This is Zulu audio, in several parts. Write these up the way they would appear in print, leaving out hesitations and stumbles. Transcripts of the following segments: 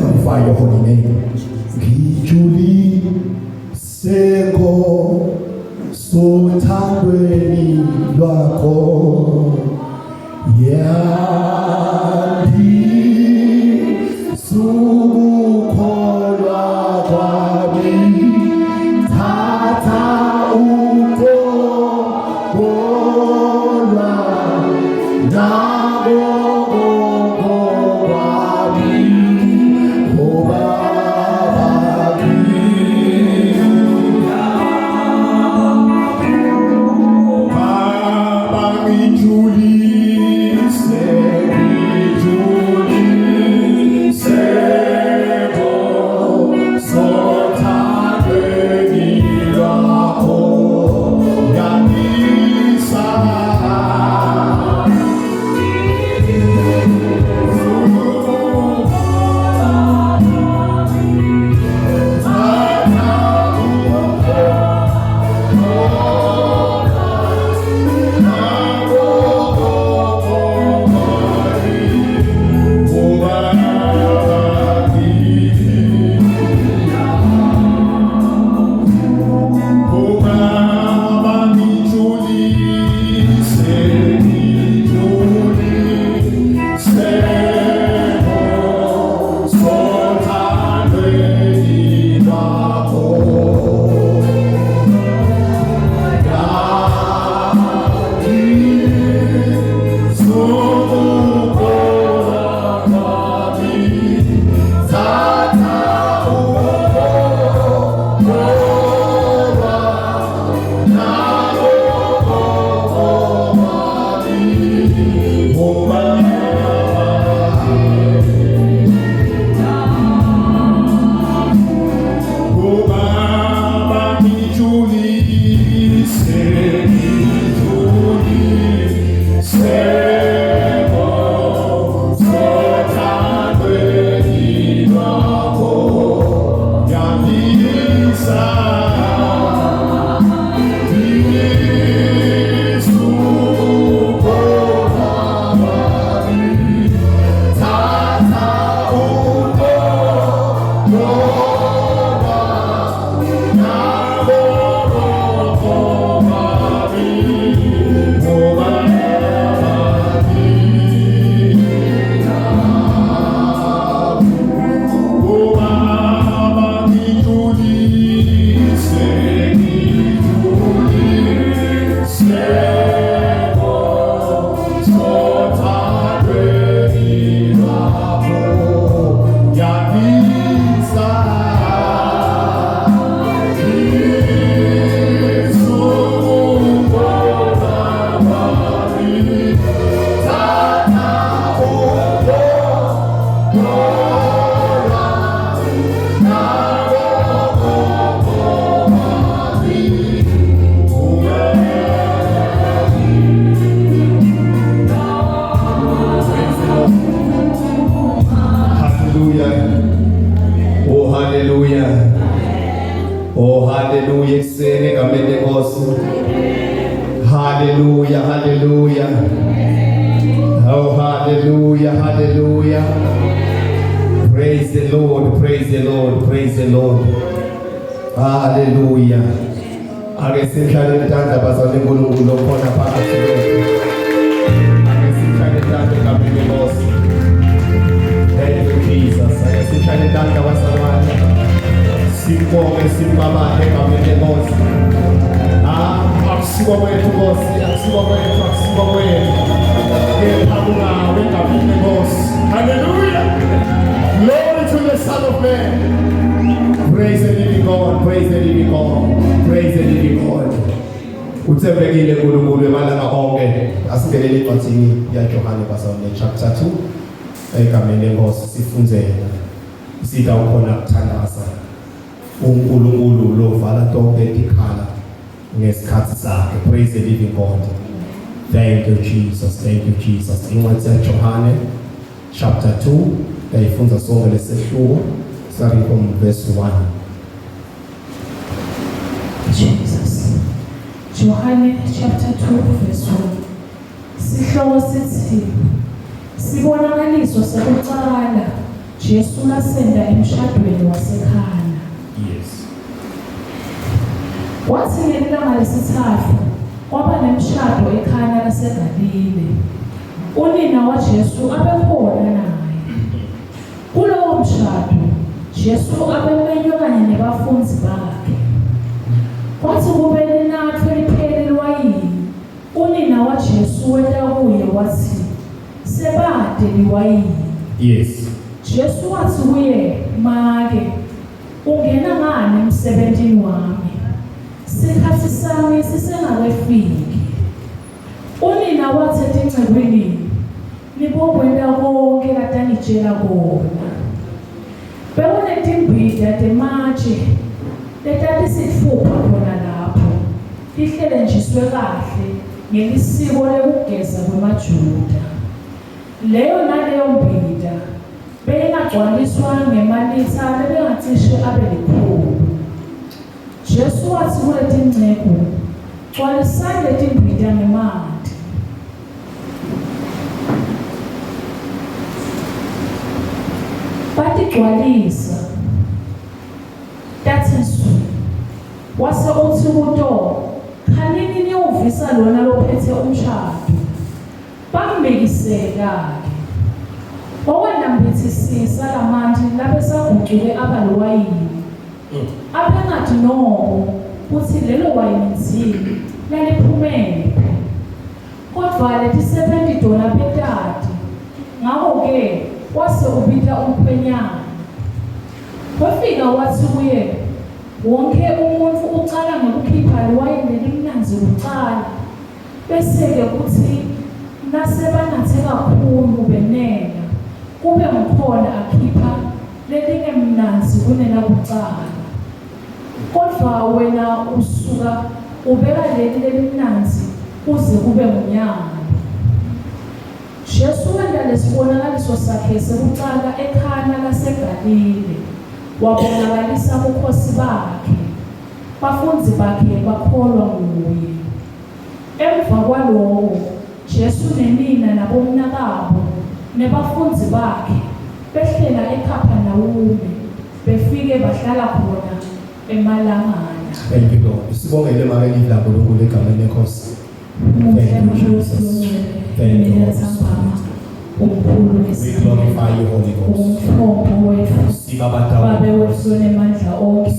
magnify your holy name. Ngijuli seko sothandweni lwakho yandi sukukholwa kwami thatha ukukholwa nabo chapter 2 egameni lenkosi sifundzela sida ukhona kuthandaza uNkulunkulu lovala tonke tikhala ngesikhathi sakhe. Praise the living God. Thank you Jesus, thank you Jesus. Incwadi yaJohane chapter 2 yayifunza sonke lesehluko starting from verse 1. Jesus. Johane chapter 2 verse 1. Sihloko sithi sibonakaliso sokuqala Jesu lasenda emshadweni wasekhana. Yes. Kwathi ngelanga lesithathu kwaba nemshado ekhaya laseGalile. Unina waJesu abekhona naye. Kulowo mshado Jesu abemenywe kanye nebafundi bakhe. Kwathi kube linathwe liphele liwayini, unina waJesu weta kuye wathi, "Sebade liwayini." Yes. Jesu wathi kuye, "Make, ungena ngani emsebenzini wami? Isikhathi sami sisengakafiki." Unina wathi etingcebweni, "Nibokwenda konke kade angitshela kona." Bekunetimbida tematshe letatisitfupha khona lapho, lihlelenjiswe kahle ngelisiko lekugeza kwemaJuda. Leyo naleyo mbida beyingagcwaliswa ngemalitha lebengacishe abe 100. Jesu wathi kuletingcebo, "Gcwalisani letimbida ngemanti." Batigcwalisa tatheswe. Wase uthi kuto, "Khanini niyovisa lona lophethe umshado." Bambekiseka-ke. Owanambithisisa lamanti labe sagucuke aba liwayini. Abengathi no, uthi lelo wayini nzima laliphumele. Kodwa $70 betati. Ngakho-ke wase ubita umkhwenyana. Wafika wathi kuye, "Wonke umuntu ucala ngokukhipha liwayini lelimnanzi kuqala. Bese-ke kuthi nasebanathe kakhulu benela, kube ngikhona akhipha lelingemnanzi kunela kuqala. Kodwa wena usuka ubeka leli lelimnanzi kuze kube ngunyalo." Jesu wenda lesibonakaliso sakhe sekuqala ekhaya laseGalile. Wabonakalisa ubukhosi bakhe. Bafundi bakhe bakholwa nguye. Emva kwalokho Jesu nenina nabomnakabo nebafundi bakhe behlela eKhaphanawume, befike bahlala khona emalangana. Thank you, Lord. Sibongele makeni la uNkulunkulu egameni lenkosi. Thank you, Jesus. Thank you, Lord. We glorify you, Holy Ghost. Babe wethu nemandla onke.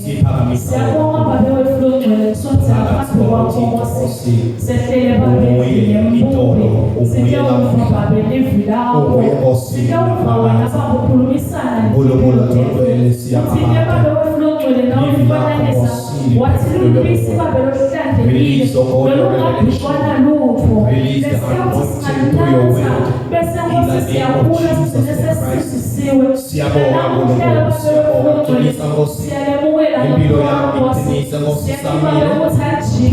Siyabonga babe wethu ongcwele sonke ngaphambi kwakho Nkosi. Sehlele babe nembuli. Siyabonga babe livi lakho. Siyabonga wena baba ukhulumisana Ngolongcwele Siyabonga babe wethu ongcwele nawe ufananisa. Wathi lubisi babe lohlanzekile. Lolungabhishwana lutho. Release the anointing through your word. Bese Nkosi siyakula sisesisisiwe. Siyabonga Nkulunkulu, siyabonga qinisa Nkosi. Impilo yami iqinisa Nkosi samile.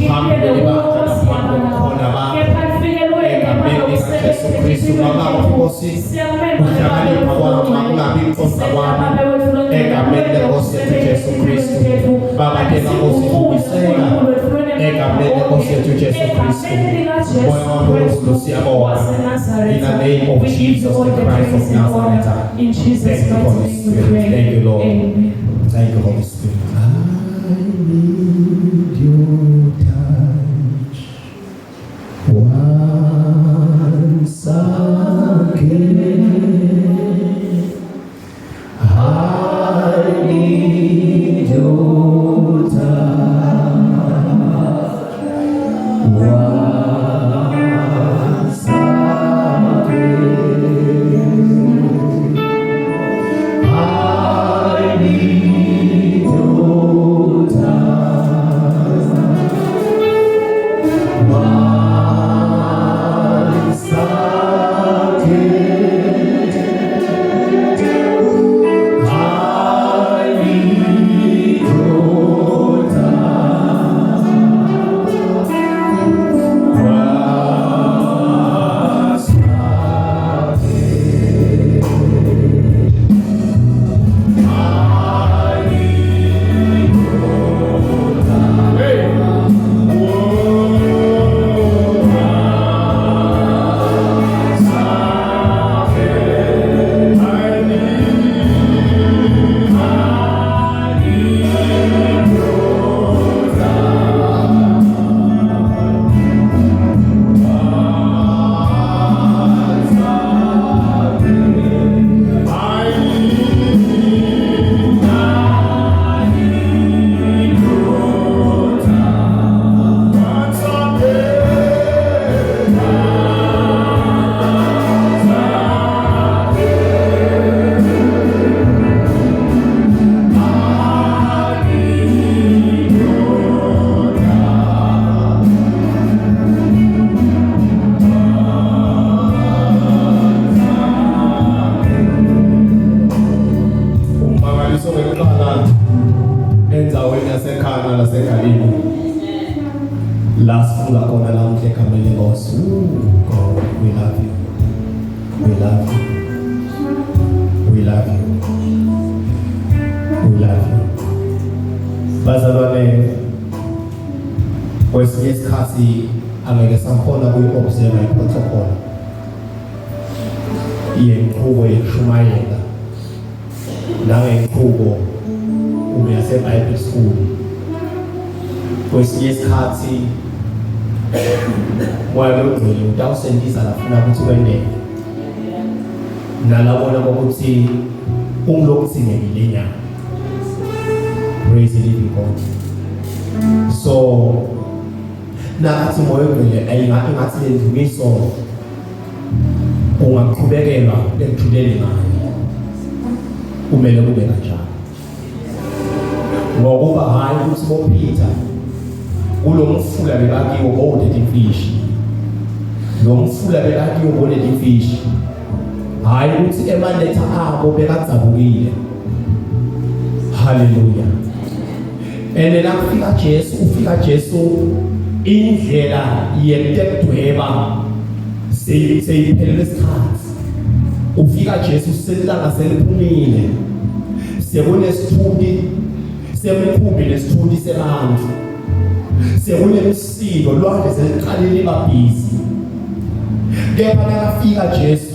Phambili bakhe naphambi kokhona bakhe. Egameni likaJesu Kristu bangaphi Nkosi. Ukuhlakanipha kwami kungabi inkosa kwami. Egameni lenkosi yethu Jesu Kristu. Baba tena Nkosi ubiseka. Egameni lenkosi yethu Jesu Kristu. Moya wami wesilo siyabonga. In the name of Jesus the Christ of Nazareth. In Jesus Thank you, Holy Christ's name we Spirit. pray. Thank you, Lord. Amen. Thank you, Holy Spirit. I need your touch once again. I need your touch once again. I need your touch once again. Imimangaliso ngekuqala enzaweni yasekhaya laseGalile. La sifunda khona namhla egameni lenkosi. God, we love you. We love you. We love you. We love you. Bazalwane, kwesinye isikhathi angeke sakhona kuyi-observe i-protocol yenqubo yekushumayela nangenqubo uma yase-Bible school. Kwesinye isikhathi moya logcwele utawusendiza lafuna ukuthi kwendeke nalabona ukuthi umlokuthingekile nyama. Praise the living God. So nakathi moya logcwele ayingathi lendumiso ungaqhubekela ekuthuleni ngayo, kumele kube kanjalo. Ngokuba hayi ukuthi boPeter kulo mfula bekakiwo bowuded imfishi, lo mfula bekakiwo bowuded imfishi, hayi ukuthi emanetha abo bekadzabukile. Hallelujah. And nakufika Jesu, ufika Jesu indlela yekudweba seyiphelele isikhathi. Ufika Jesu selilanga seliphumile, sekunesithuthi semkhumbi nesithuthi sebantu, sekunemisindo lwandle seliqalile babhizi. Kepha nakafika Jesu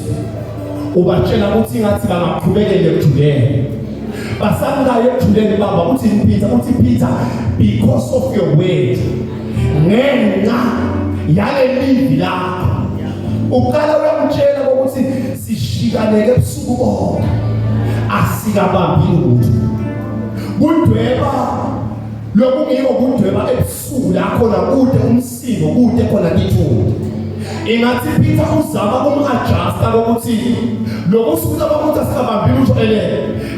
ubatshela ukuthi ngathi bangaqhubekele ekujuleni, basangayo ekujuleni baba uthi Peter, because of your word, ngenxa yale Livi lakho uqala uyamtshela ukuthi sishikaneke ebusuku bonke asikabambi lutho. Kudweba lokungiko kudweba ebusuku la khona kude umsindo kude khona kithuni. Ingathi Peter uzama ukumadjusta ukuthi lokusuka bakuthi asikabambi lutho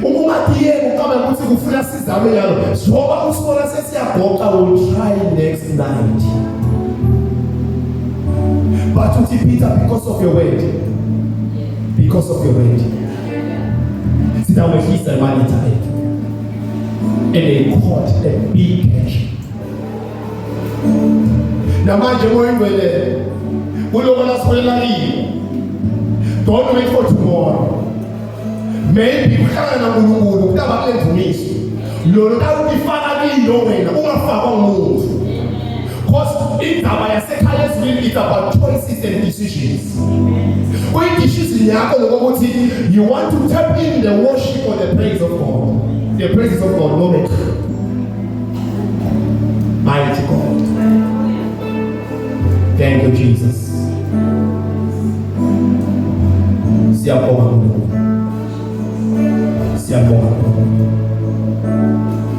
ungathi yebo kama ukuthi kufuna sizame yalo ngoba usibona sesiyagoqa, will try next night. But to Peter, because of your word, because of your word, sit down with his money tied, and they caught a big catch. Now, mind you, don't wait for tomorrow. Maybe we can't to miss. Lord, that would be finally knowing who because it's about choices and decisions. When decisions you want to tap in the worship or the praise of God. The praises of God, no matter. Mighty God. Thank you, Jesus.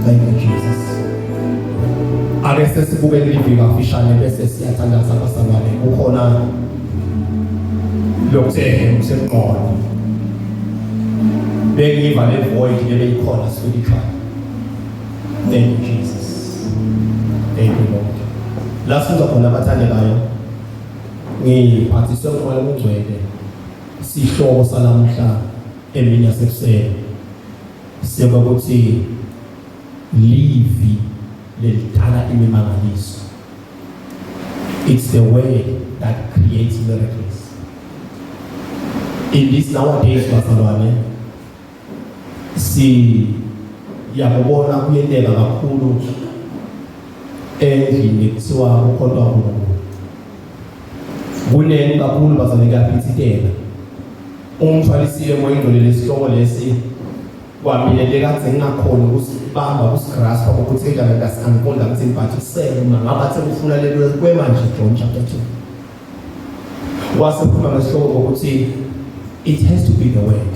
Thank you, Jesus. Ake sibukele Livi kafishane bese siyathandaza abasabane. Ukhona lokuthe usemqondo. Bengiva le void lebeyikhona spiritual. Thank you, Jesus. Thank you, Lord. Lasiza khona abathandekayo. Ngiphathiswe umoya ongcwele. Sihloko salamhla emini yasekuseni. Sekuthi Livi Lelitala Imimangaliso. It's the way that creates miracles. In this nowadays, bazalwane, yabona kuyendeka kakhulu endlini kuthiwa ukholwa kuNkulunkulu. Kunengi kakhulu bazalwane kuyaphithitela. Umthwalisiwe moyindole lesihloko lesi kwamile kade ngingakhona ukusibamba usigraspa ukuthi la ngasikhonda ukuthi impathisele ngabathe ufuna lelo kwemanje John chapter 2 wasekhuluma ngesihloko ukuthi it has to be the word,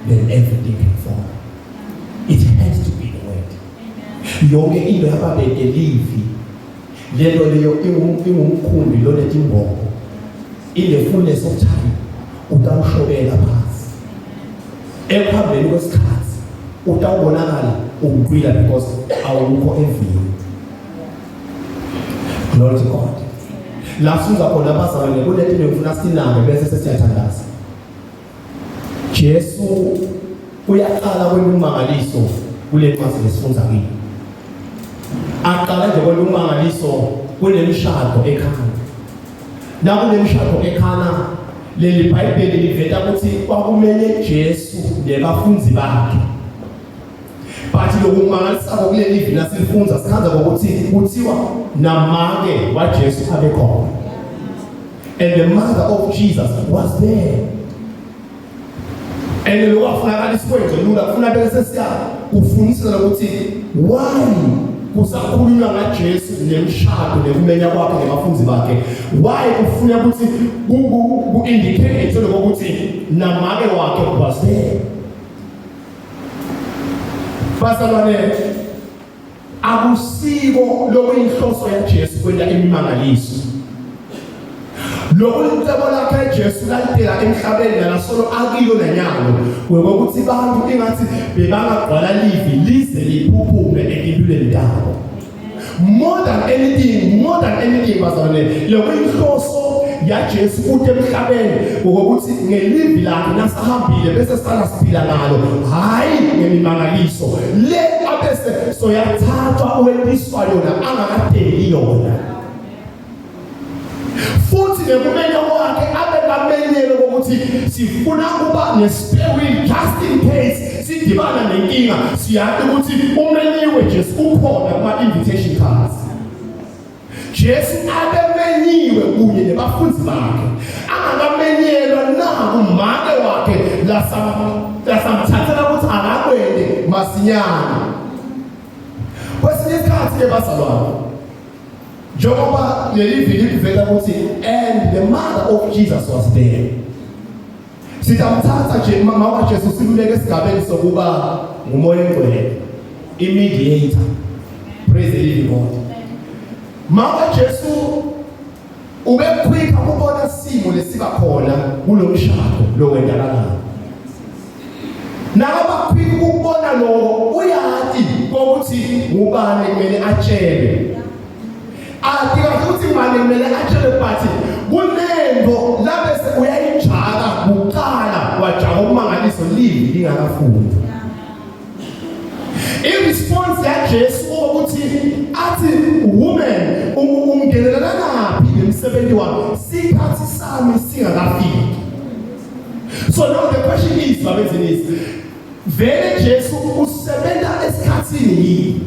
then everything can follow. It has to be the word. Yonke into yababeke Livi lelo leyo ingumkhumbi lo letimbogo in the fullness of time utawushobela phansi ekuhambeni kwesikhathi utawubonakala uqwila because awukho evini. Glory to God. Lasiza khona abazalwane kulethe ngifuna sinambe bese sesiyathandaza. Jesu uyaqala kwemimangaliso kule ncwadi lesifunda kiyo. Aqala nje kwemimangaliso kunemshado ekhaya. La kunemshado ekhaya leli iBhayibheli liveta ukuthi kwakumenye Jesu nebafundi bakhe. Bathi lokumangalisa kule Livi nasifunda sikhanza ukuthi kuthiwa namake waJesu abekhona. And the mother of Jesus was there. And lo wafunakala isikwenze lula kufuna bese siya ufunisela ukuthi why kusakhulunywa ngaJesu nemshado nekumenya kwakhe nebafundi bakhe. Why kufuna ukuthi ku indicate ukuthi namake wakhe was there. Bazalwane, akusiko lokuyinhloso yaJesu kwenda imimangaliso. Lokulitebo lakhe Jesu latela emhlabeni nasolo akilo nanyalo ukuthi bantu ingathi bebangagcwala Livi lize liphuphume empilweni yabo. More than anything bazalwane, lokuyinhloso yaJesu kude emhlabeni ukuthi ngelivi lakhe nasahambile bese siqala siphila nalo, hayi ngemimangaliso le abese soyathathwa uwendiswa yona angakadeli yona. Futhi nekumenya kwakhe abekamenyelo ukuthi sifuna kuba nespare wheel just in case sidibana nenkinga siyazi ukuthi umenyiwe Jesu ukhona kuma invitation cards. Jesu abemenyiwe kunye nebafundi bakhe, angakamenyelwa na umake wakhe lasamthathela ukuthi akakwende masinyana. Kwesinye isikhathi bazalwane, njengoba leli vili livela ukuthi and the mother of Jesus was there. Sitamthatha nje mama waJesu siluleke esigabeni sokuba ngumoya engcwele, imediator. Praise the living God. Mama Jesu ubekhwika ukubona simo lesiba khona kulo mshado lo wendakalayo. Nabakhwika ukubona lo uyathi ukuthi ngubani kumele atshele. Ukuthi manje kumele atshele bathi kunembo labese uyayijaka kuqala wajaka umangaliso Livi lingakafuni. In response yaJesu ukuthi athi woman ungenelana naphi emsebenzi wakho sikhathi sami singakafiki. So now the question is babezini is vele Jesu usebenza esikhathini yini?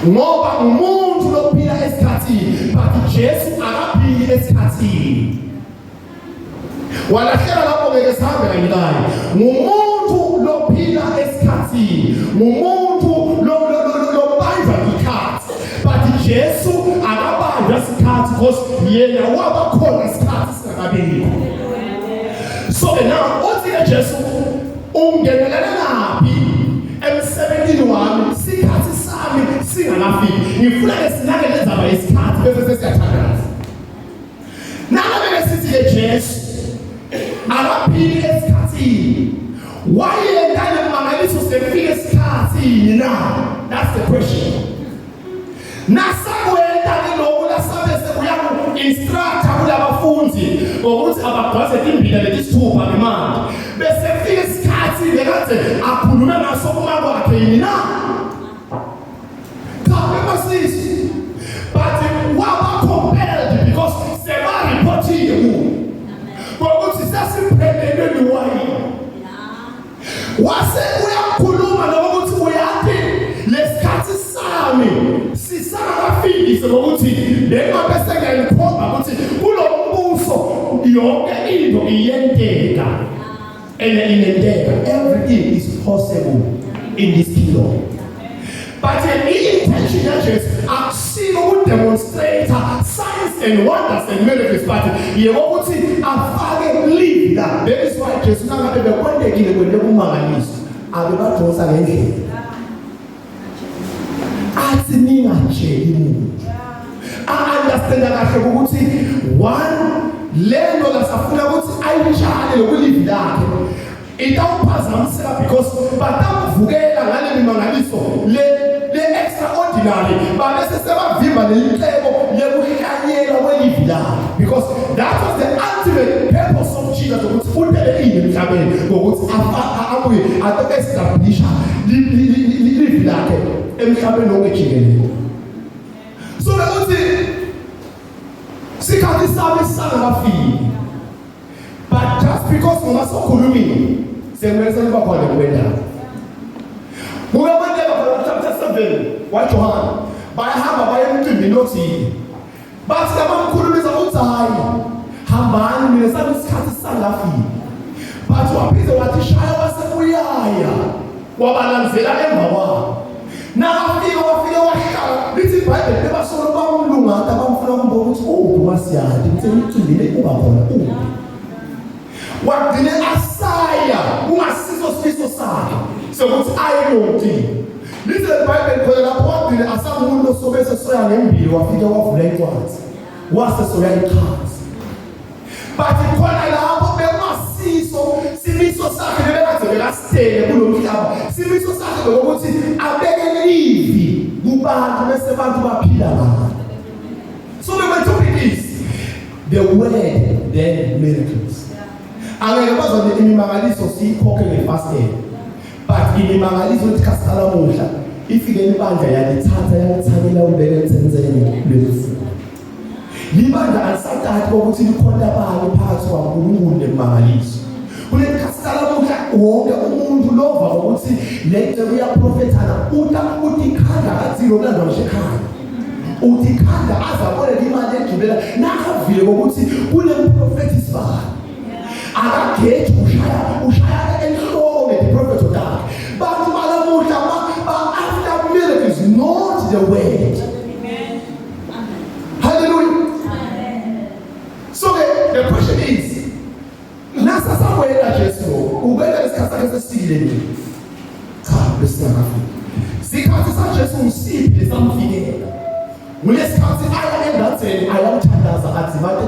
Ngoba umuntu lophila esikhathini but Jesu akaphili esikhathini. Walahlela lapho ngeke sihambe kanjani. Ngumuntu lophila esikhathini, ngumuntu lobanjwa ikhathi but Jesu akabanjwa isikhathi because yena wabakhona isikhathi singakabikho. So now uthi Jesu ungenelana naphi emsebenzini wami sikhathi sami singakafiki. Ngifuna esinake lezaba isikhathi bese sesiyathandaza. Nalabe sithi Jesu akaphili esikhathini. Wayenda nemangaliso sefike esikhathini na? That's the question. Nasakwenda lokho lasabe sekuyaku instructor kulabafundi ukuthi ababhaze imbila lesithupha ngemali. Bese fike isikhathi lekade akhuluma ngaso kuma kwakhe yini na? Kabemasizi. But waba compelled because seba reporting you. Ukuthi sasiphelele niwayi. Wase uyakhuluma nokuthi uyathi lesikhathi sami sisakafiki sokuthi lemabese ngiyalikhomba ukuthi kulo mbuso yonke into iyenteka. Everything is possible in this kingdom. But the intention of Jesus to demonstrate signs and wonders and miracles. But you want to believe that. That is why Jesus now got the one day when the Mkhwanazi about to say I understand that I one land or safuna ukuthi ayijale lokulive lakhe itawuphazamisela because batamvukela ngale mimangaliso le extraordinary babese sebavimba lelitebo lekuhlanyela kwelive lakhe because that was the ultimate purpose of Jesus ukuthi udele ini emhlabeni ngokuthi abuye atoke establisha livi lakhe emhlabeni wonke jikelele. So ukuthi sikhathi sami singakafiki, but just because ungasokhulumile sekumele seliba khona kubendawo. Ngoba chapter 7 waJohana bayahamba baye emcimbini othile, bathi abamkhulumisa uthi hayi hambani mina sabe isikhathi singakafiki, but waphiza wathi shaya wasebuyaya wabalandzela emva kwabo. Nakafika wahlala lithi iBhayibheli lebasolo bamlungata bamfuna kumbuka ukuthi masiyadi ngithe ngicindile kuba khona wagcine asaya ungasiso sifiso sakhe sokuthi ayeloti. Lithi iBhayibheli khona lapho wagcine asamuntu osobese soya ngembili wafika wavula incwadi wase soya ichaza. But khona lapho bemasiso simiso sakhe bebekade belasitele kulomhlaba. Simiso sakhe ukuthi abeke Livi kubantu bese abantu baphila ngalo. So the topic is the word, then miracles. Angeke bazone imimangaliso siyikhokhe ngefasteni, but imimangaliso ithi kasala muhla ifike ibandla yalithatha yalithakela ubeke emthenzeni lwezifundo. Libandla alisathathi ukuthi likhonta abantu phakathi kwaNkulunkulu nemimangaliso. Kule kasala muhla wonke umuntu lova ukuthi lento uyaprofethana uthi khanda athilo kulandwa ngekhaya. Uthi khanda azabone imali egibela nakavile ukuthi kule prophet isibani. Akagethi ushaya enhloko the prophet of God. But malamuhla after miracles not the word. Amen. Hallelujah. Amen. So the question is, nasa samwela Jesu ubeka isikhathi sesile nje. Cha bese ngafika. Sikhathi sa Jesu usiphi samfikela. Mulesikhathi aya endatheni ayamthandaza athi manje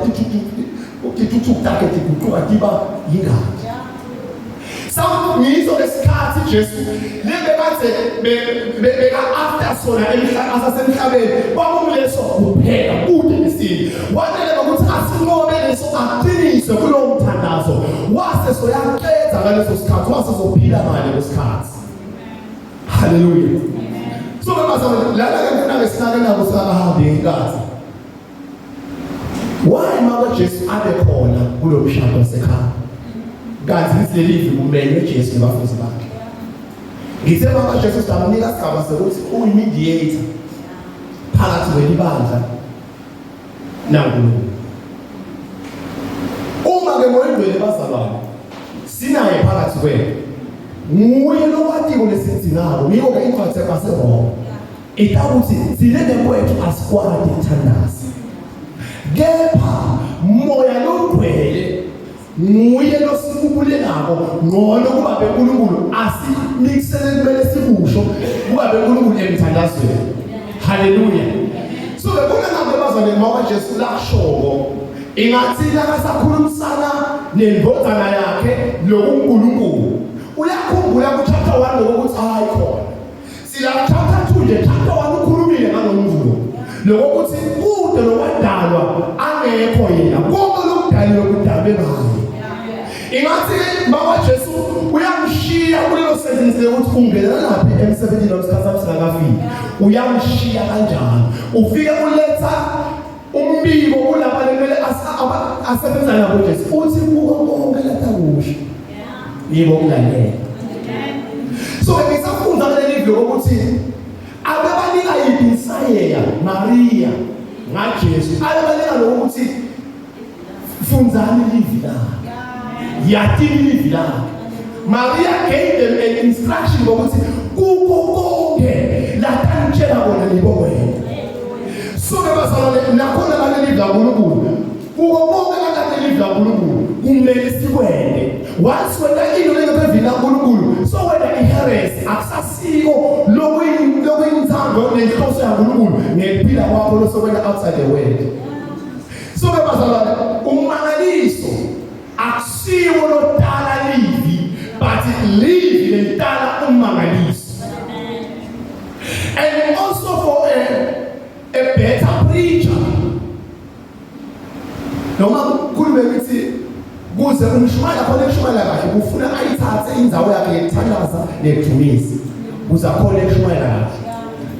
ukuthuthukake kuqhuba kiba yingadi. Some ngizo lesikhathi Jesu lebekade beka after sona asasemhlabeni bakumleso kuphela kude nesini. Wanele ukuthi asinqobe leso aqinise kulo mthandazo. Wase soyaqedza ngaleso sikhathi wase sophila ngale lesikhathi. Hallelujah. So mama lala ke mfuna ngesinake nabo sakahambe inkathi. Why mama Jesu abe khona kulo mshado wasekhaya? Kanti Livi kumele Jesu nabafundi bakhe. Ngithe mama Jesu samnika sigaba sokuthi uyimediator phakathi kwelibandla naNkulunkulu. Uma ke moyendwele bazalwane sinaye phakathi kwethu. Nguye lokwatiko lesidingako yiko ke incwadi yaseRoma itakuthi silele kwethu asikwadi ithandazi. Kepha moya logcwele nguye losikubule nako ngcono kuba beNkulunkulu asimixele kumele sikusho kuba beNkulunkulu emthandazweni. Hallelujah. So bekona nabe bazane ngoba Jesu lashoko ingathi lakasakhulumisana nendodana yakhe lokuNkulunkulu. Uyakhumbula ku chapter 1 lokuthi hayi khona. Sila chapter 2 nje chapter 1 ukhulumile ngalomuntu lokuthi kude lokwadalwa angekho yena konke lokudalwa lokudalwe ngaye. Ingathi mama Jesu uyamshiya kulelo sentence ukuthi ungena lapha emsebenzini losikhathi singakafiki. Uyamshiya kanjani? Ufike uletha umbiko kulaba lemele asebenza nabo Jesu. Uthi konke latha kusho. Yibo kulangena. So ngisafunda leli video ukuthi ababanika yinsayela Maria ngaJesu ababanika lokuthi funzani Livi la. Yatini Livi la. Maria gave them an instruction ukuthi kuko konke latantshela bona libonke. So bebazalwane nakhona la Livi la kuNkulunkulu. Kuko konke la Livi la kuNkulunkulu kumele sikwende. Once wena into lengevela kuNkulunkulu so wena iheresi akusasiko lokuyinthando nenhloso yaNkulunkulu ngephila kwakho losokwenda outside the world. So bebazalwane umangaliso akusiwo lodala Livi but Livi lentala umangaliso. And also for a better preacher noma khulume ukuthi ukuze umshumela khona ekushumela kahle ufuna ayithathe indzawo yakhe yokuthandaza nekudumisa ukuze akhona ekushumela kahle.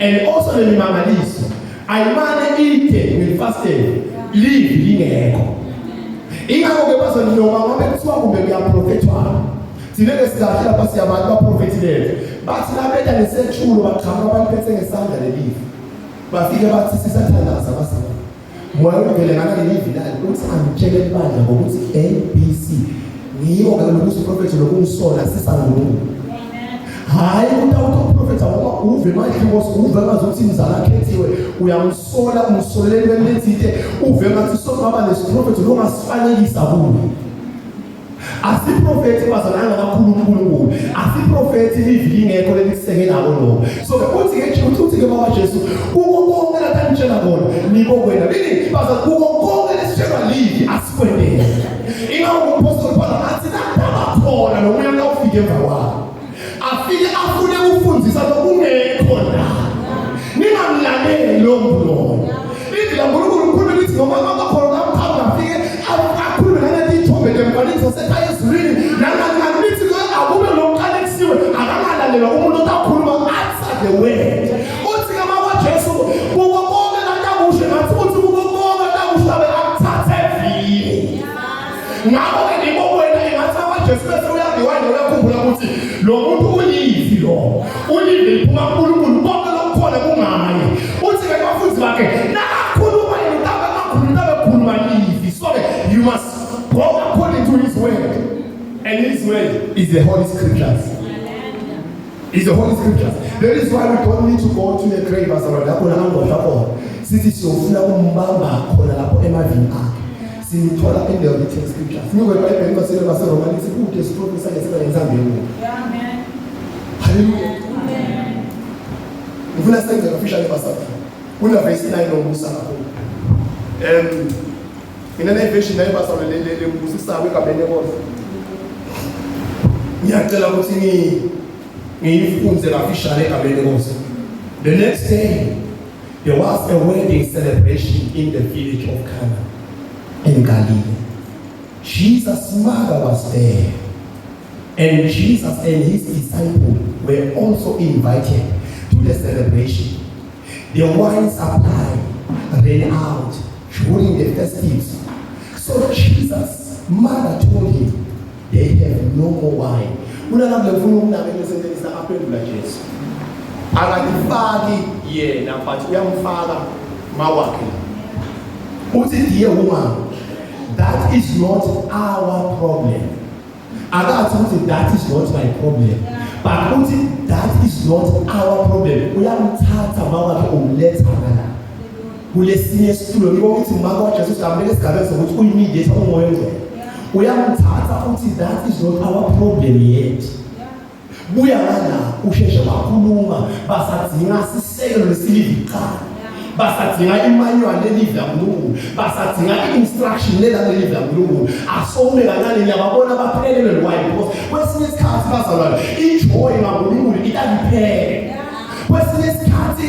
And also lemimangaliso ayimane ide ngefasting Livi lingekho. Ingakho-ke bazweni noma ngabe kuthiwa kumbe kuyaprofethwana thina-ke sizahle lapha siyabantu baprofethi lethu bathi labeda nesethulo baqhamuka baliphethe ngesandla lelivi bafike bathi sisathandaza basana moya uvele ngana lelivi lali uthi angitshele ibandla ngokuthi ABC ngiyo-ke lokuthi uprofethi lokungisola sisangulungu. Hayi utawuthi uprofethi ngoba uve madlikosi uve ngazuthi imzala akhethiwe uyamsola umsoleli belethite uve ngathi sokubaba lesiprofethi longasifanekisa kuwe. Asiprofethi bazalanga kakhulu uNkulunkulu asiprofethi Livi lingekho lelisekelayo lo. So uthi-ke baba Jesu kuko konke lapha ngitshela kona nibo kwena bini baza kuko konke lesitshelwa Livi asikwendele. Ingakho umpostoli Paul athi nakakhona nokuya kawufike emva kwakho afike afune ukufundisa lokungekho la ningamlaleli lo muntu lo. Livi la uNkulunkulu ukhuluma lithi noma ngakhona kamkhulu afike akhulume nalezi ithombe lemfaniso sekhaya ezulwini nanganithi lo akube nomqaleksiwe akangalalelwa umuntu otakhuluma athi the word. Uthi ke mama Jesu kuko konke lantakushe ngathi uthi kuko konke lantakushe abe akuthathe vini. Ngakho-ke nibo wena engathi mama Jesu bese uyangiwani uyakhumbula ukuthi lo muntu uLivi lo uLivi liphuma kuNkulunkulu konke lokukhona kungaye. Uthi ke abafundi bakhe nakakhuluma khuluma Livi. So you must go according to his word. And his word is the Holy Scriptures. Is the Holy Scriptures. That is why we don't need to go to the grave as our dakona angothapo. Sithi siyofuna umbamba khona lapho emavini akhe. Simthola in the written scriptures. Ngikho eBhayibheli basele baseRomani sikude siprofesa ngesibaya nzambeni. Amen. Hallelujah. Amen. Ufuna senze officially pastor. Kuna verse 9 ngomusa lapho. In an version naye basole le mbusisa wekabene kodwa. Ngiyacela ukuthi ngiyifunze officially ekabene kodwa. The next day there was a wedding celebration in the village of Cana in Galilee. Jesus' mother was there, and Jesus and his disciples were also invited to the celebration. The wine supply ran out during the festivities. So Jesus' mother told him, they have no more wine. Yena but uyamfaka mawakhe. Uthi dear woman, that is not our problem. Akathi that is not my problem. But uthi that is not our problem. Uyamthatha mawakhe umletha ngala. Kulesinye situlo ngibona ukuthi mama kaJesu kamele sigabeze ukuthi uyimediate umoya ngcwele. Uyamthatha uthi that is not our problem yet. Buya ngala usheshe bakhuluma basadinga sisekelo lesilivi qala. Basadinga imanual lelivi laNkulunkulu, basadinga instruction lelivi laNkulunkulu. Asome kanani yababona baphelelwe lwayini because kwesinye isikhathi bazalwane ijoy ngaNkulunkulu itakuphele. Kwesinye isikhathi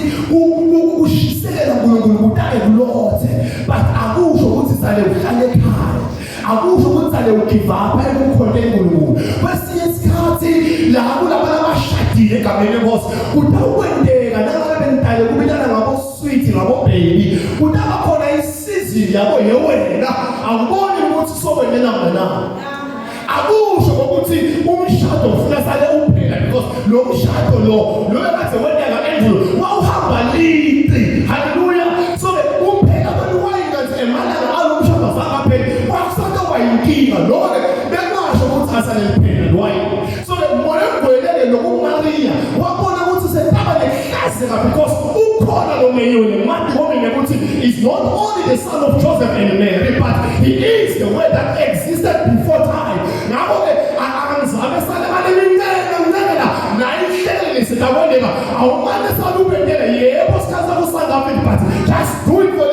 ushisekela uNkulunkulu kutake kulothe but akusho ukuthi sale uhlale ekhaya. Akusho ukuthi sale ugive up ekukhoneni uNkulunkulu. Kwesinye isikhathi la kulabo abashadile egameni lenkosi kutakwendeka nangabe bentale kubitana ngabo sweet ngabo baby kutaba khona isizini yabo yewena akuboni ukuthi sokwendela ngana. Akusho ukuthi umshado ufuna sale uphela because lo mshado lo engathi wendela endlu wawuhamba lithi. Hallelujah. So umphela abantu wayingathi emalanga alomshado sakaphela kwakusonto bayinkinga lo bekwasho ukuthi asale liphela lwayini. So moya ngwelele lokuMaria wabona ukuthi setaba lehlazeka because ukhona lo meyoni manje women ukuthi is not only the son of Joseph and Mary but he is the word that existed before time. Ngakho-ke akangizabe sale balemincela nayihlele sitaboneka awumane salubendele yebo sikhaza kusanda phela but just do it for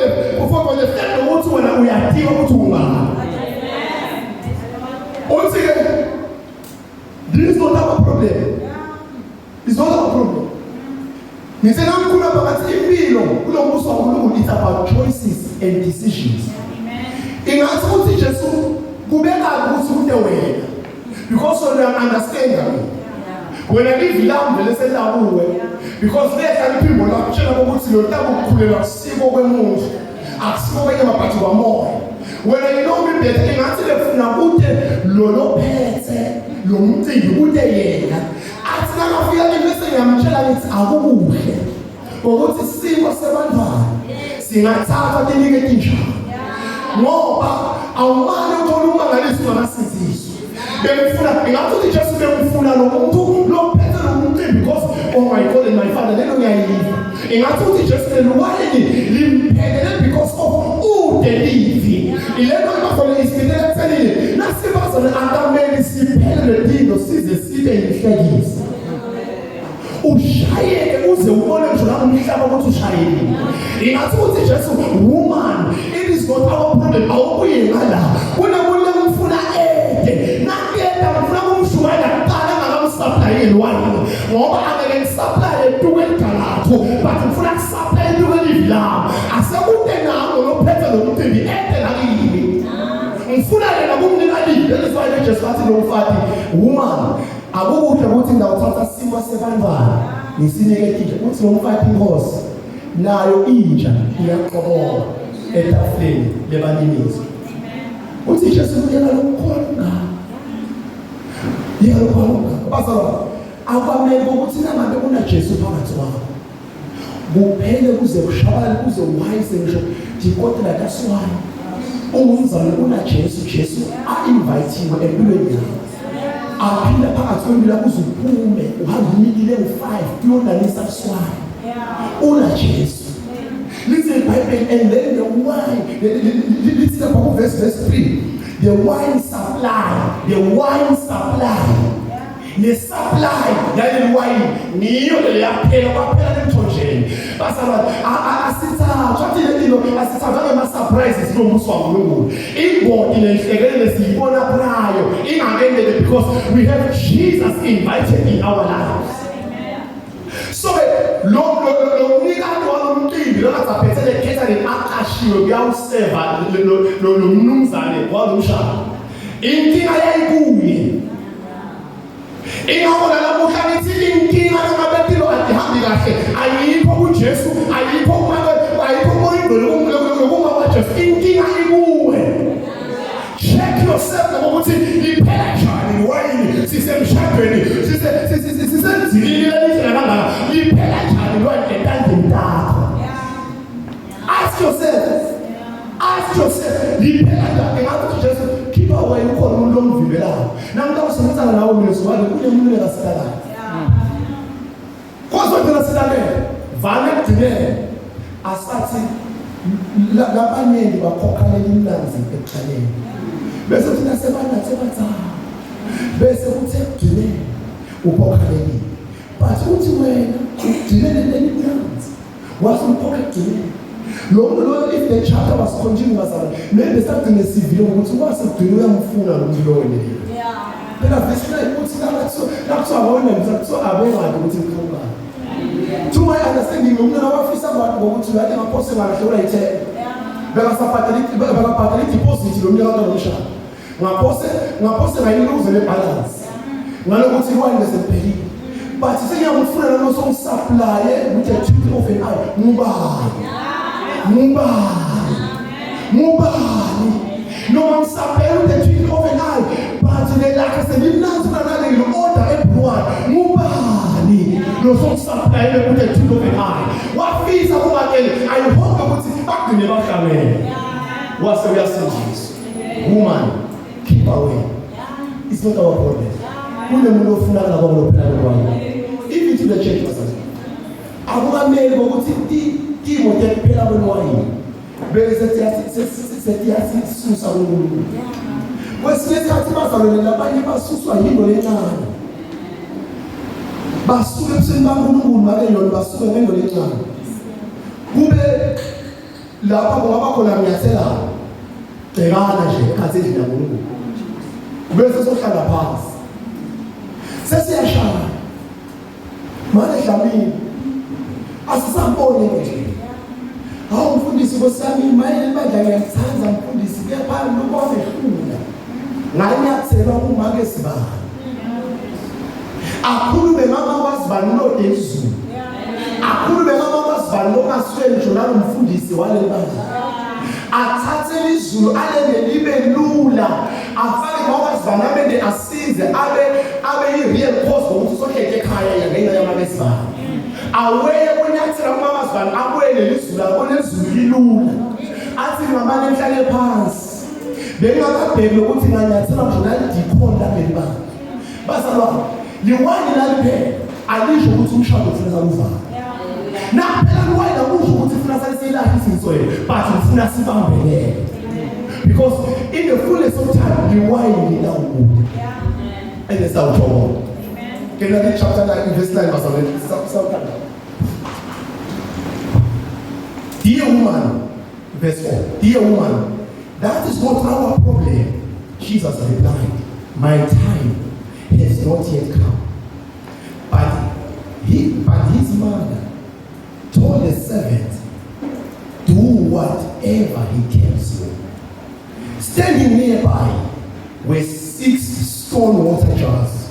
the fact ukuthi wena uyadinga ukuthi ungaba. Uthi this is not our problem. It's not our problem. Ngisena mkhulu phakathi impilo kulombuso waNkulunkulu it's about choices and decisions. Ingathi uthi Jesu kubeka ukuthi umuntu wena because you understand when I live lamb lese labuwe because letha liphimbo lakutshela ukuthi lo ntaba ukukhulela kusiko kwemuntu akusiko kwenye mabhathi kwamoya wena yilombi bethe ngathi lefuna kude lo phethe lo mcimbi kude yena athi nakafika bese ngiyamtshela ngithi akukuhle ukuthi isimo sebantwana singathatha tinike tinjalo ngoba awumane uthola umangaliso ungasiziswa bengifuna ngathi Jesu bengifuna lo muntu lo phethe lo mcimbi because oh my God and my father lelo ngiyayiva ngathi Jesu lwayini limphelele because of Livi ilento ibafole isipitele kufanele nasibazana angameli siphelele dino size sibe inhlekisa ushayeke uze ubone nje la umhlaba ukuthi ushayeke ingathi uthi Jesu woman it is not our problem awubuye ngala kunamuntu lemfuna nakuyeda ufuna kumshuwela kuqala ngakamsupply wani ngoba angeke supply etukweni galatho but ufuna supply etukweni la asekude nalo lophethe lo mcimbi nakini ngifuna yena kumnika livi that's why Jesu athi lo mfati woman akukuhle ukuthi ndawuthatha simo sebantwana ngisineketile uthi lo mfati inkosi nayo inja iyaqoboka etafuleni lebaninizo uthi Jesu uyena lokukhona bazalwane akwamele ukuthi namanje kuna Jesu phakathi kwakho kuphele kuze kushabale kuze wayise ngisho dikotela kaswani ungumzalwane kuna Jesu a-invite empilweni yakho aphinda phakathi kwempilo kuze uphume uhamba imikile u5 kuyonanisa kuswani una Jesu listen Bible and then the wine listen about verse 3 the wine supply the supply yale wine niyo le yaphela kwaphela emthonjeni basaba asithatha ama surprises nombuso waNkulunkulu ingodi lenhlekelele siyibona prayo ingakendele because we have Jesus invited in our lives so lo unikado walomcimbi longazaphethele catering aqashiwe kuyawuseva lo mnumzane walomshado inkinga yayikuye ingabona lamuhla ngithi inkinga ngabethilo adihambi kahle ayikho kuJesu ayikho moyindolo Jesu inkinga ikuwe check yourself ngokuthi liphela njani wayini sisemshadweni sisenzilile lendlela kangaka liphela njani wayini entandeni takho ask yourself liphela njani ngathi Jesu khipha wayini ukhona umuntu omvibelayo namntawusenzana nawe mina sibale kule muntu lekasidala kwazothela sidale vale kudinele asathi labanyengi bakhokhalela imlanzi ekuqaleni bese thina sebathatha bese kuthe kudinele ukhokhaleli but uthi wena udinele lemlanzi wasukhokha kudinele lo if the chapter was continuing maybe something is severe ukuthi wasedinwe uyamfuna lo muntu lo wena phela verse 9 uthi nakuthiwa wona ngizakuthiwa abengani ukuthi ngikhuluma to my understanding umuntu wafisa abantu ngokuthi yake ngaphose ngalahle ulayithela bekasaphatha deposit lo muntu kaNomshana ngaphose ngayiluze le balance ngalokuthi wine lesemphelile but sengiyamfuna lo somsupply with a twinkle of an eye mubani noma msapela with a twinkle of an eye but nelakhe selimnanzi kanale order everyone mubani lo somsupply with a twinkle of an eye wafisa kumakele I hope ukuthi bagcine bahlangene wase uyasindiswa woman keep away it's not our problem kunemuntu ofunakala kwabo phela kwabo even to the church pastor akukamele ukuthi timo tekuphela kwenwayini bese sethi susa umuntu kwesinye isikhathi bazalwane labanye basuswa yinto lencane basuke ebusweni baNkulunkulu make yona basuke ngento lencane kube lapha kungaba khona ngiyathelana bhekana nje ekhathi endlini kaNkulunkulu bese sohlala phansi sesiyashaya manje dlamini asisambone nje hawu mfundisi kwesami mayele bandla ngiyathanza mfundisi kepha lokho wasehlula nganyathelwa kumake sibani akhulume mama wasibani lo Yesu akhulume mama wasibani lo kasweni njalo umfundisi wale bandla athathe izulu alele libe lula afake mama wasibani abende asize abe i-real cause ukuthi sohleke ekhaya ngenxa yamake sibani aweye kunyathela mama wasibani abuyele izulu abone izulu lilula athi mama nemhlale phansi bengakabheki ukuthi nganyathela njalo dikhona beba bazalwa liwani laliphela alisho ukuthi umshado ufuna ukuvala naphela liwani akusho ukuthi ufuna saliselapha isinswele but ufuna sibambelele because in the fullness of time liwani linakude and it's out of can I read chapter 9 verse 9 bazalwa dear woman verse 4 dear woman that is not our problem. Jesus replied, my time has not yet come. But his mother told the servant, do whatever he tells you. Standing nearby were 6 stone water jars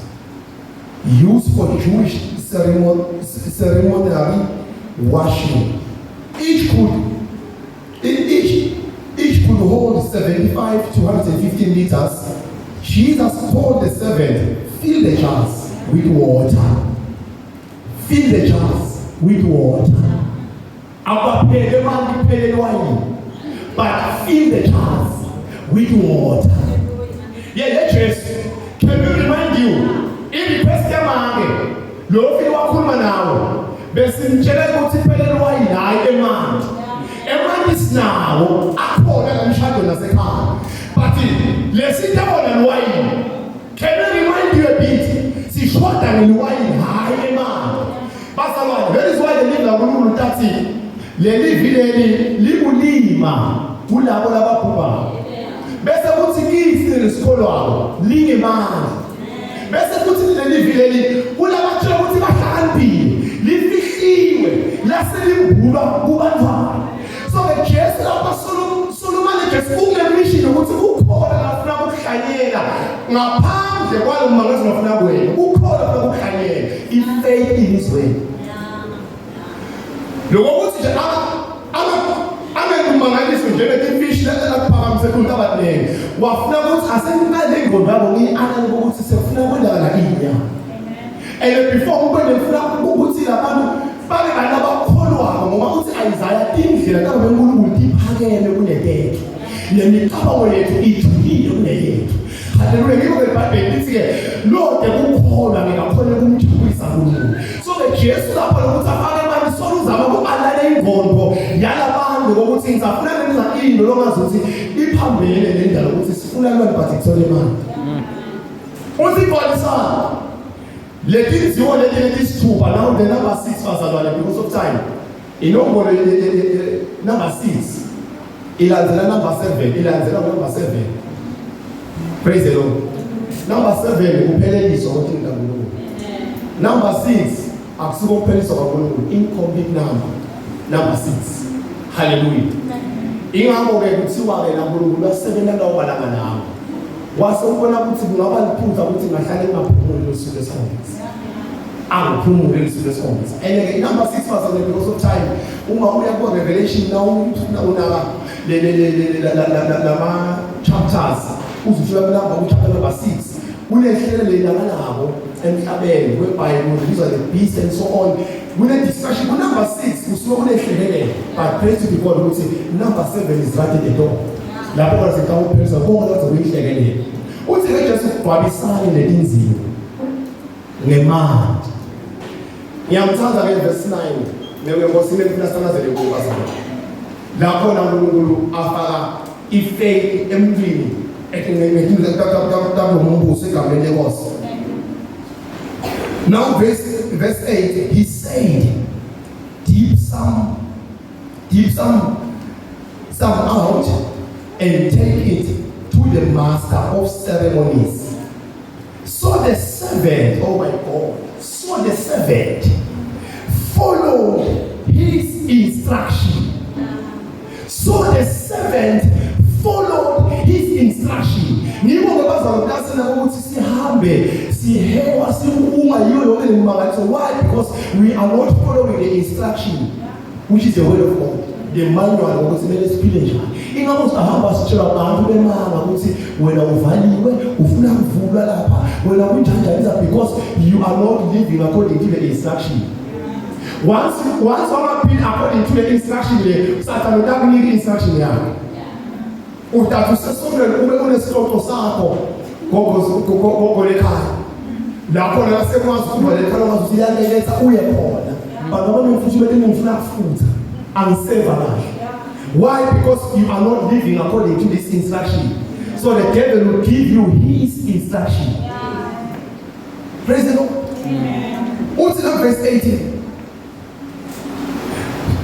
used for Jewish ceremonial washing. Each could hold 75 to 115 liters. Jesus told the servant, fill the jars with water. Fill the jars with water. But fill the jars with water. Yeah, just can we remind you, if the question market, Lofi Wakuma now, Bessin General Tipel wine, I demand. Everyone is now, I call them shadow as a car. But let's sit down and wine. Can I remind you a bit? See, short and wine, high demand. But that is why they live like Guru Tati. Livi, Libulima, Ula Pupa. Better put it in the scholar, Lima. Better put it in the Livi, Ula Pupa Handy, Livi, Lasselim Buba. So the chest of Solomon just a mission who called a Flamu Kanyela. Now, Pam, the one among of Nabu, who called a Flamu Kanyela, he faith in his way. The one who said, I'm a Mkhwanazi, generating fish that are Pam, second about name. Wafnabot, I said, I didn't go down, and I go to Sefna India. And before when the Flamu would see the Bali anaba kolwa ngoma uthi Isaiah indlela kabe uNkulunkulu iphakeme kunedeke nemikaba wethu ijulile kuneyethu haleluya ngikho eBhayibheli lithi ke lode ukukholwa ngikakhona kumthulisa uNkulunkulu so the Jesu lapho lokuthi afake manje soluzama ukubalala ingqondo yalabantu ukuthi ngizafuna ngenza into longazuthi iphambene nendlela ukuthi sifuna abantu but kuthole imali usibhalisana Let's go now the number 6 because of time. In number 6. Number 7. Number 7. Praise the Lord. Number 7, number 6, incomplete number. Number 6. Hallelujah. Wasokona ukuthi kungabaliphutha ukuthi ngahlale ngaphumula usuku lesonke angiphumule usuku lesonke and number 6 because of time uma uya ku Revelation now una lama chapters uzufika kulamba chapter number 6 unehlelo lenalabo emhlabeni weBhayibheli kubizwa the beast and so on kune discussion ku number 6 usuke unehlelo but praise to God ukuthi number 7 is right at the door lapho kwazeka uphezulu bonke bazokuyihlekelela uthi ke Jesu kwabisana lelinzima ngemali ngiyamthatha ke verse 9 newe ngosini efuna sanazele kuba sana lapho uNkulunkulu afaka ifaith emntwini ekingenekile kakakakakabo umbuso egameni lenkosi. Now verse 8 he said dip some out and take it to the master of ceremonies. So the servant, oh my God, followed his instruction. Nibo ngabazalukasena ukuthi sihambe sihewa siuma yiyo yonke imimangaliso. Why? Because we are not following the instruction, which is the word of God. The manual ukuthi kumele siphile njani. Ingakho sihamba sitshela abantu bemanga ukuthi wena uvaliwe, ufuna kuvulwa lapha, wena kunjanjani, because you are not living according to the instruction. Once one been according to the instruction, Satan will not need instruction yakhe. Uthatha usesomle ube unesixoxo sakho ngolekhaya. Lapho la sekwazi ukuba lekhaya wazi uyaletha uye khona. Bangabona mfuthi bethe ngifuna kufutha. Angiseva kahle. Why? Because you are not living according to this instruction. So the devil will give you his instruction. Praise the Lord. What's in verse 18?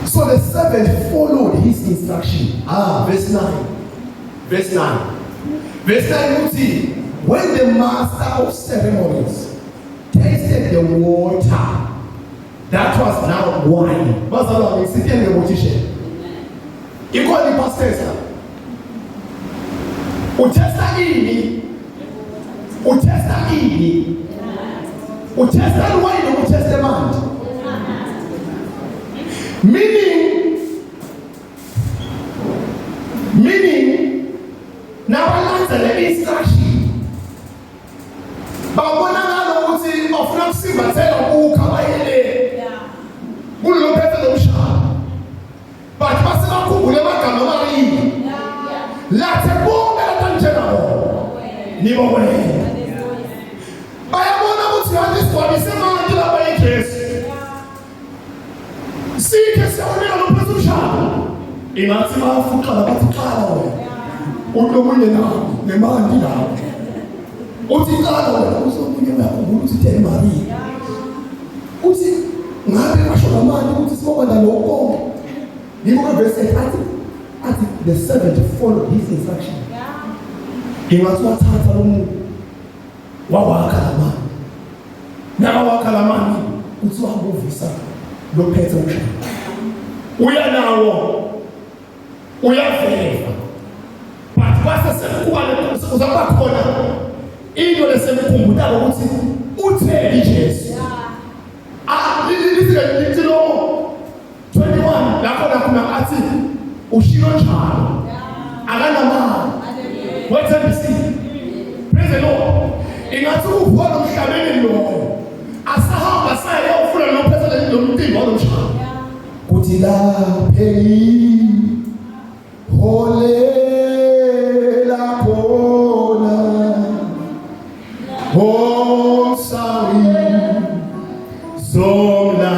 So the servant followed his instruction. Verse 9. Verse 9. Verse 9, you see, when the master of ceremonies tasted the water, that was now wine. What's that one? It's in the motion. You call the pastor. Utesta ini. Utesta wine, utesta man. Meaning, now I answer the instruction. But when I know what's in of not see my tail, who come I in? Who look better than Shah. But Pastor who never come marry. Let's a boom than general. Never way. I am one of you this one, is a man in a case. See, because you're on the position. In Atima Fukala, Udomina, the man did out. Utikala was only a to tell Marie. Uti, National man, who is more than no. The woman said, I think the servant followed his instruction. He was not Tatalu. Wawakalaman. Nawakalaman, Utsuabu Visa, no petrol. We are now. We are favor. But what's the same one? So the back corner. Even the same thing without Jesus. This is 21. Lakona kuna ati ushiro chano. Agana man. What's that? Praise the Lord. Ingatu ufolo mshabeni lo. Asahaba sa ya ufolo lo pesa lo mti lo chano. Kutila pei. Ole la kona, oh sorry, zona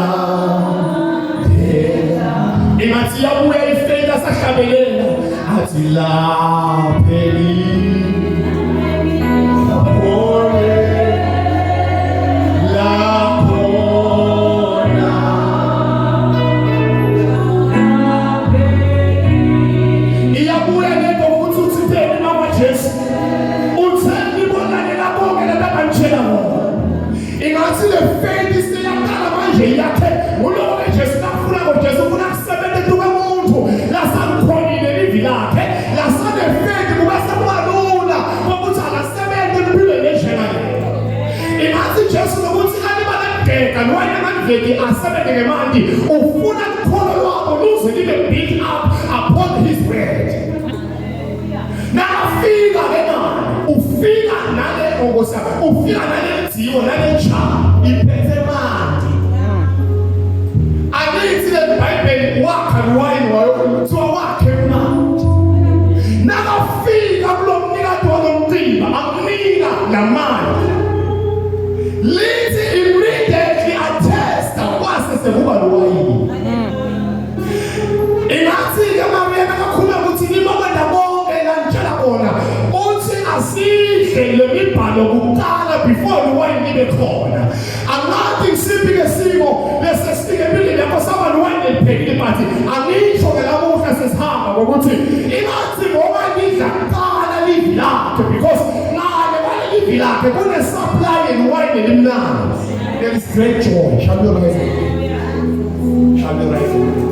dela. Imatia bué feita essa cabeleira, atila peli. And why am I making a seven mandi? Ufuna kolo lose even beat up upon his word. Now figa hena, ufiga nale ogosa, ufiga nale tio nale cha, ipete mandi. I need to the Bible walk and wine to a walk and mount. Now figa blom niga to a lumtima, a niga la mandi. Lindsay immediately attest that was the woman wine. Inati kama mwana kakuna mutini mama na bonge na njala ona. Once asi le mipano kukala before the wine in the corner. I'm not sipping a single. Let's just stick a million for someone wine and pay the party. I need for the love of his heart. We're going to. Inati mama needs a kala live like because. Like they're going to supply and wine in him now. There is great joy. Shall we rise? Shall we rise?